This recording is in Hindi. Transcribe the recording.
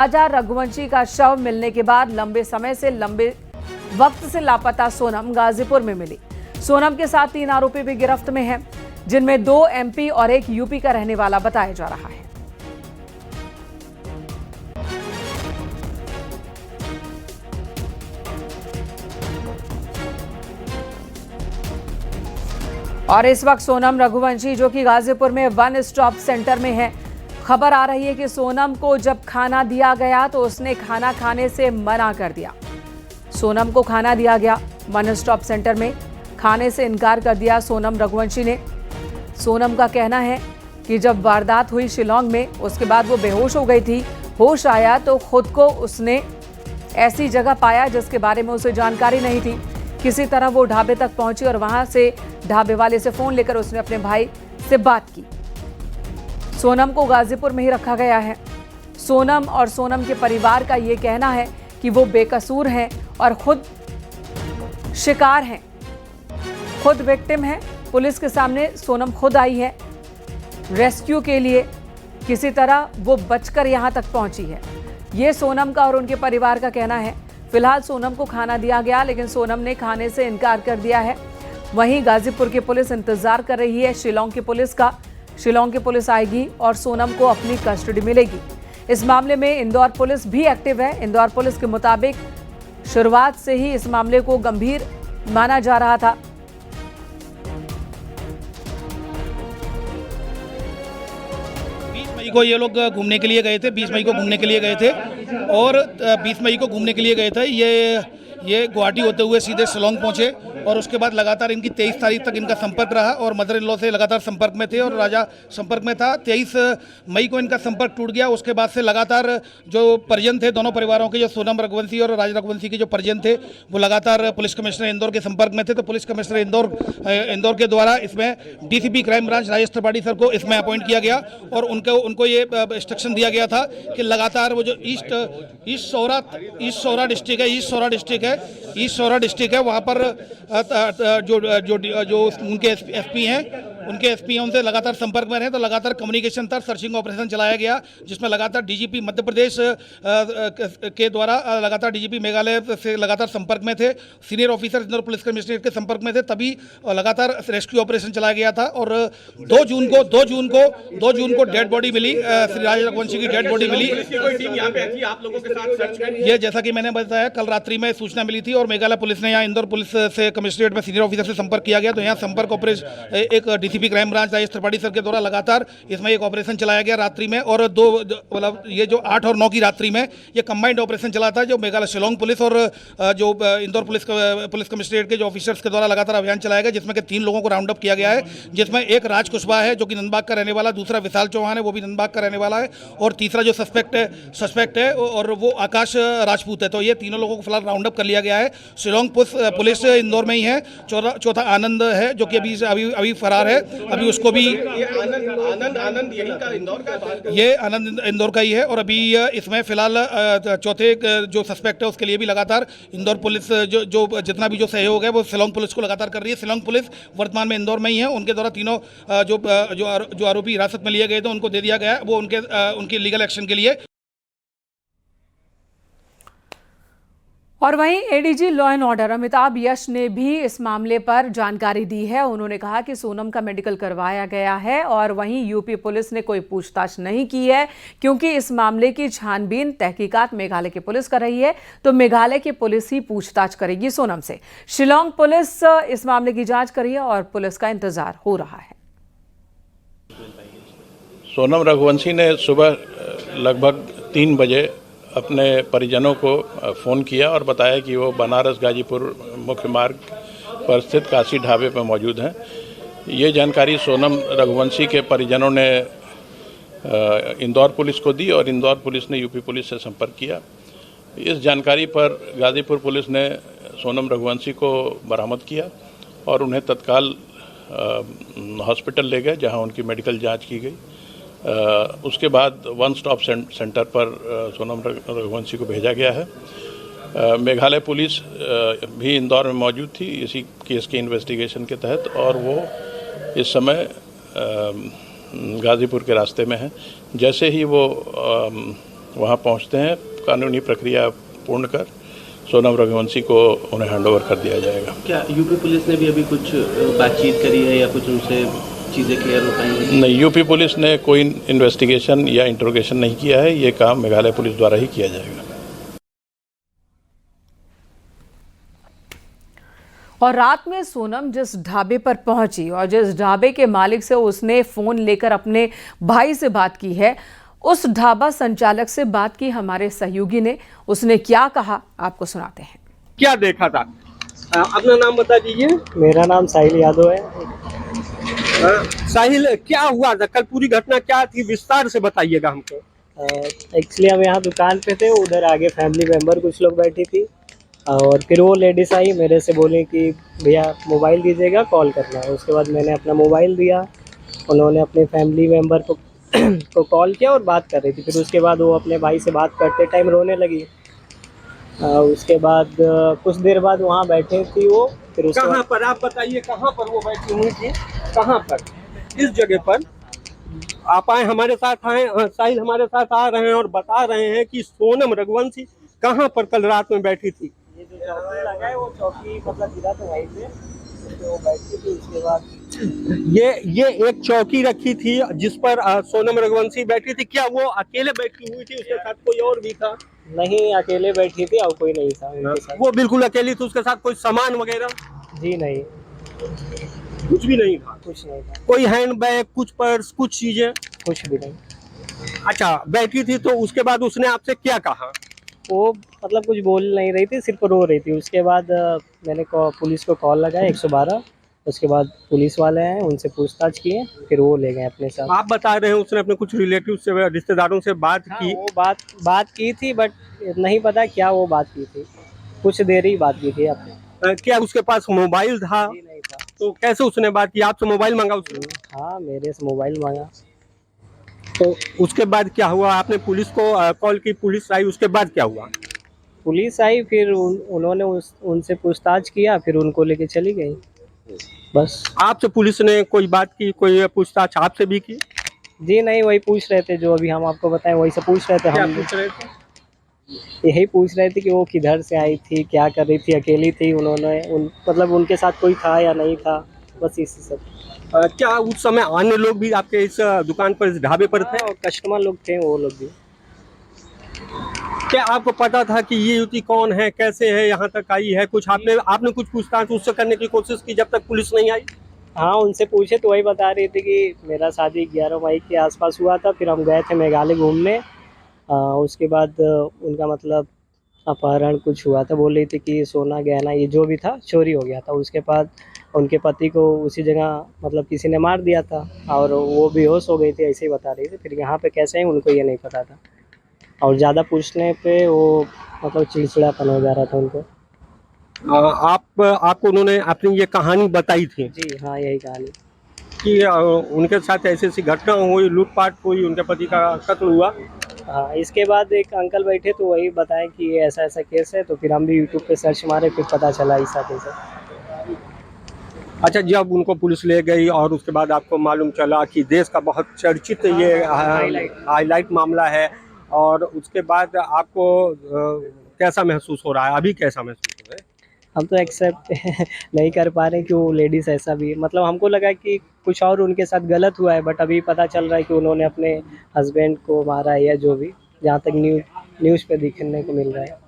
राजा रघुवंशी का शव मिलने के बाद लंबे वक्त से लापता सोनम गाजीपुर में मिली। सोनम के साथ 3 आरोपी भी गिरफ्त में हैं, जिनमें 2 एमपी और 1 यूपी का रहने वाला बताया जा रहा है। और इस वक्त सोनम रघुवंशी जो कि गाजीपुर में वन स्टॉप सेंटर में है, खबर आ रही है कि सोनम को जब खाना दिया गया तो उसने खाना खाने से मना कर दिया। सोनम को खाना दिया गया, वन स्टॉप सेंटर में खाने से इनकार कर दिया सोनम रघुवंशी ने। सोनम का कहना है कि जब वारदात हुई शिलांग में, उसके बाद वो बेहोश हो गई थी। होश आया तो खुद को उसने ऐसी जगह पाया जिसके बारे में उसे जानकारी नहीं थी। किसी तरह वो ढाबे तक पहुंची और वहां से ढाबे वाले से फोन लेकर उसने अपने भाई से बात की। सोनम को गाजीपुर में ही रखा गया है। सोनम और सोनम के परिवार का ये कहना है कि वो बेकसूर हैं और खुद शिकार हैं, खुद विक्टिम हैं। पुलिस के सामने सोनम खुद आई है रेस्क्यू के लिए, किसी तरह वो बचकर यहां तक पहुंची है। ये सोनम का और उनके परिवार का कहना है। फिलहाल सोनम को खाना दिया गया, लेकिन सोनम ने खाने से इनकार कर दिया है। वहीं गाजीपुर की पुलिस इंतजार कर रही है शिलांग की पुलिस का। शिलांग की पुलिस आएगी और सोनम को अपनी कस्टडी मिलेगी। इस मामले में इंदौर पुलिस भी एक्टिव है। इंदौर पुलिस के मुताबिक शुरुआत से ही इस मामले को गंभीर माना जा रहा था। को ये लोग घूमने के लिए गए थे, 20 मई को घूमने के लिए गए थे और 20 मई को घूमने के लिए गए थे। ये गुवाहाटी होते हुए सीधे शिलांग पहुंचे और उसके बाद लगातार इनकी 23 तारीख तक इनका संपर्क रहा और मदर इन लॉ से लगातार संपर्क में थे और राजा संपर्क में था। 23 मई को इनका संपर्क टूट गया। उसके बाद से लगातार जो परिजन थे दोनों परिवारों के, जो सोनम रघुवंशी और राजा रघुवंशी के जो परिजन थे, वो लगातार पुलिस कमिश्नर इंदौर के संपर्क में थे। तो पुलिस कमिश्नर इंदौर के द्वारा इसमें DCP crime branch Rajesh Tripathi sir को इसमें अपॉइंट किया गया और उनको ये इंस्ट्रक्शन दिया गया था कि लगातार वो जो ईस्ट सौरा डिस्ट्रिक्ट है वहाँ पर जो उनके एसपी हैं उनसे लगातार संपर्क में रहे। तो लगातार कम्युनिकेशन था, सर्चिंग ऑपरेशन चलाया गया, जिसमें लगातार डीजीपी मध्य प्रदेश के द्वारा लगातार डीजीपी मेघालय से लगातार संपर्क में थे। Senior officer Indore police commissionerate के संपर्क में थे, तभी लगातार रेस्क्यू ऑपरेशन चलाया गया था। और 2 जून को डेड बॉडी मिली, श्री राजा रघुवंशी की डेड बॉडी मिली। ये जैसा कि मैंने बताया, कल रात्रि में सूचना मिली थी और मेघालय पुलिस ने यहाँ इंदौर पुलिस से कमिश्नरेट में सीनियर ऑफिसर से संपर्क किया गया। तो यहाँ संपर्क ऑपरेशन एक DCP crime branch Rajesh Tripathi sir के द्वारा लगातार इसमें एक ऑपरेशन चलाया गया रात्रि में। और मतलब ये जो 8 और 9 की रात्रि में ये कंबाइंड ऑपरेशन चला था, जो मेघालय शिलांग पुलिस और जो इंदौर पुलिस कमिश्नरेट के जो ऑफिसर्स के द्वारा लगातार अभियान चलाया गया, जिसमें कि 3 लोगों को राउंड अप किया गया है, जिसमें एक राज कुशवाहा है जो कि नंदबाग का रहने वाला, दूसरा विशाल चौहान है वो भी नंदबाग का रहने वाला है, और तीसरा जो सस्पेक्ट है और वो आकाश राजपूत है। तो ये तीनों लोगों को फिलहाल राउंड अप कर लिया गया है। शिलांग पुलिस इंदौर में ही है। चौथा आनंद है जो कि अभी फरार है, अभी उसको भी आनंद यही का इंदौर का, ये आनंद इंदौर का ही है। और अभी इसमें फिलहाल चौथे जो सस्पेक्ट है उसके लिए भी लगातार इंदौर पुलिस जो जितना भी जो सहयोग है वो शिलांग पुलिस को लगातार कर रही है। शिलांग पुलिस वर्तमान में इंदौर में ही है। उनके द्वारा तीनों जो आरोपी हिरासत में लिए गए थे उनको दे दिया गया है, वो उनकी लीगल एक्शन के लिए। और वहीं ADG law and order Amitabh Yash ने भी इस मामले पर जानकारी दी है। उन्होंने कहा कि सोनम का मेडिकल करवाया गया है और वहीं यूपी पुलिस ने कोई पूछताछ नहीं की है, क्योंकि इस मामले की छानबीन तहकीकात मेघालय की पुलिस कर रही है, तो मेघालय की पुलिस ही पूछताछ करेगी सोनम से। शिलांग पुलिस इस मामले की जांच कर रही है और पुलिस का इंतजार हो रहा है। सोनम रघुवंशी ने सुबह लगभग 3 बजे अपने परिजनों को फ़ोन किया और बताया कि वो बनारस गाजीपुर मुख्य मार्ग पर स्थित काशी ढाबे पर मौजूद हैं। ये जानकारी सोनम रघुवंशी के परिजनों ने इंदौर पुलिस को दी और इंदौर पुलिस ने यूपी पुलिस से संपर्क किया। इस जानकारी पर गाजीपुर पुलिस ने सोनम रघुवंशी को बरामद किया और उन्हें तत्काल हॉस्पिटल ले गए, जहां उनकी मेडिकल जांच की गई। उसके बाद वन स्टॉप सेंटर पर सोनम रघुवंशी को भेजा गया है। मेघालय पुलिस भी इंदौर में मौजूद थी इसी केस के इन्वेस्टिगेशन के तहत, और वो इस समय गाजीपुर के रास्ते में है। जैसे ही वो वहाँ पहुँचते हैं, कानूनी प्रक्रिया पूर्ण कर सोनम रघुवंशी को उन्हें हैंडओवर कर दिया जाएगा। क्या यूपी पुलिस ने भी अभी कुछ बातचीत करी है या कुछ उनसे चीज़ें क्लियर हो पाई हैं? नहीं, यूपी पुलिस ने कोई इन्वेस्टिगेशन या इंट्रोगेशन नहीं किया है। ये काम मेघालय पुलिस द्वारा ही किया जाएगा। और रात में सोनम जिस ढाबे पर पहुंची और जिस ढाबे के मालिक से उसने फोन लेकर अपने भाई से बात की है, उस ढाबा संचालक से बात की हमारे सहयोगी ने। उसने क्या कहा आपको सुनाते हैं। क्या देखा था? अपना नाम बता दीजिए। मेरा नाम साहिल यादव है। साहिल, क्या हुआ था कल? पूरी घटना क्या थी, विस्तार से बताइएगा हमको। एक्चुअली हम यहाँ दुकान पे थे, उधर आगे फैमिली मेम्बर कुछ लोग बैठी थी और फिर वो लेडीज़ आई, मेरे से बोले कि भैया मोबाइल दीजिएगा, कॉल करना है। उसके बाद मैंने अपना मोबाइल दिया, उन्होंने अपने फैमिली मेम्बर को कॉल किया और बात कर रही थी। फिर उसके बाद वो अपने भाई से बात करते टाइम रोने लगी। उसके बाद कुछ देर बाद वहाँ बैठे थी वो। फिर उसके कहाँ पर, आप बताइए कहाँ पर वो बैठी हुई थी? कहाँ पर? इस जगह पर आप आए, हमारे साथ आए, साहिल हमारे साथ आ रहे हैं और बता रहे हैं कि सोनम रघुवंशी कहाँ पर कल रात में बैठी थी। ये जो चौकी लगा है वो चौकी मतलब गिरा था वहीं पे, तो वो बैठी थी। उसके बाद ये एक चौकी रखी थी जिस पर सोनम रघुवंशी बैठी थी। क्या वो अकेले बैठी हुई थी, उसके साथ कोई और भी था? नहीं, अकेले बैठी थी और कोई नहीं था उनके साथ। वो बिल्कुल अकेली थी, उसके साथ कोई सामान वगैरह? जी नहीं, कुछ भी नहीं था। कुछ नहीं था, कोई हैंड बैग, कुछ पर्स, कुछ चीजें? कुछ भी नहीं। अच्छा, बैठी थी तो उसके बाद उसने आपसे क्या कहा? वो मतलब कुछ बोल नहीं रही थी, सिर्फ रो रही थी। उसके बाद मैंने पुलिस को कॉल लगाया 112। उसके बाद पुलिस वाले आए, उनसे पूछताछ किए, फिर वो ले गए अपने साथ। आप बता रहे हैं उसने अपने कुछ रिलेटिव से, रिश्तेदारों से बात हाँ, की? वो बात की थी, बट नहीं पता क्या वो बात की थी। कुछ देर ही बात की थी आपने। क्या उसके पास मोबाइल था? जी नहीं था। तो कैसे उसने बात की? आपसे मोबाइल मांगा उसने? हाँ, मेरे से मोबाइल मांगा। तो उसके बाद क्या हुआ? आपने पुलिस को कॉल की, पुलिस आई, उसके बाद क्या हुआ? पुलिस आई, फिर उन्होंने उनसे पूछताछ किया, फिर उनको लेके चली गई, बस। आपसे पुलिस ने कोई बात की, कोई पूछताछ आपसे भी की? जी नहीं, वही पूछ रहे थे जो अभी हम आपको बताएं, वही से पूछ रहे थे। क्या हम पूछ रहे थे? यही पूछ रहे थे कि वो किधर से आई थी, क्या कर रही थी, अकेली थी, मतलब उनके साथ कोई था या नहीं था, बस इसी सब। क्या उस समय अन्य लोग भी आपके इस दुकान पर, इस ढाबे पर थे? और कस्टमर लोग थे, वो लोग भी। क्या आपको पता था कि ये युवती कौन है, कैसे है, यहाँ तक आई है? कुछ आपने कुछ पूछताछ उससे करने की कोशिश की जब तक पुलिस नहीं आई? हाँ, उनसे पूछे तो वही बता रही थी कि मेरा शादी 11 मई के आसपास हुआ था, फिर हम गए थे मेघालय घूमने। उसके बाद उनका मतलब अपहरण कुछ हुआ था। बोल रही थी कि सोना गहना ये जो भी था चोरी हो गया था। उसके बाद उनके पति को उसी जगह मतलब किसी ने मार दिया था और वो बेहोश हो गई थी, ऐसे ही बता रही थी। फिर यहाँ पे कैसे हैं उनको ये नहीं पता था, और ज़्यादा पूछने पे वो मतलब चिड़चिड़ापन हो जा रहा था उनको। आपको उन्होंने अपनी ये कहानी बताई थी जी हाँ, यही कहानी कि उनके साथ ऐसी ऐसी घटना हुई, लूटपाट हुई, उनके पति का कत्ल हुआ? हाँ, इसके बाद एक अंकल बैठे तो वही बताएं कि ये ऐसा ऐसा केस है। तो फिर हम भी यूट्यूब पे सर्च मारे, फिर पता चला ऐसा केस है। अच्छा, जब उनको पुलिस ले गई और उसके बाद आपको मालूम चला कि देश का बहुत चर्चित ये हाईलाइट मामला है, और उसके बाद आपको कैसा महसूस हो रहा है? अभी कैसा महसूस हो रहा है? हम तो एक्सेप्ट नहीं कर पा रहे कि वो लेडीज़ ऐसा भी, मतलब हमको लगा कि कुछ और उनके साथ गलत हुआ है, बट अभी पता चल रहा है कि उन्होंने अपने हस्बैंड को मारा है या जो भी, जहाँ तक न्यूज़ पे दिखने को मिल रहा है।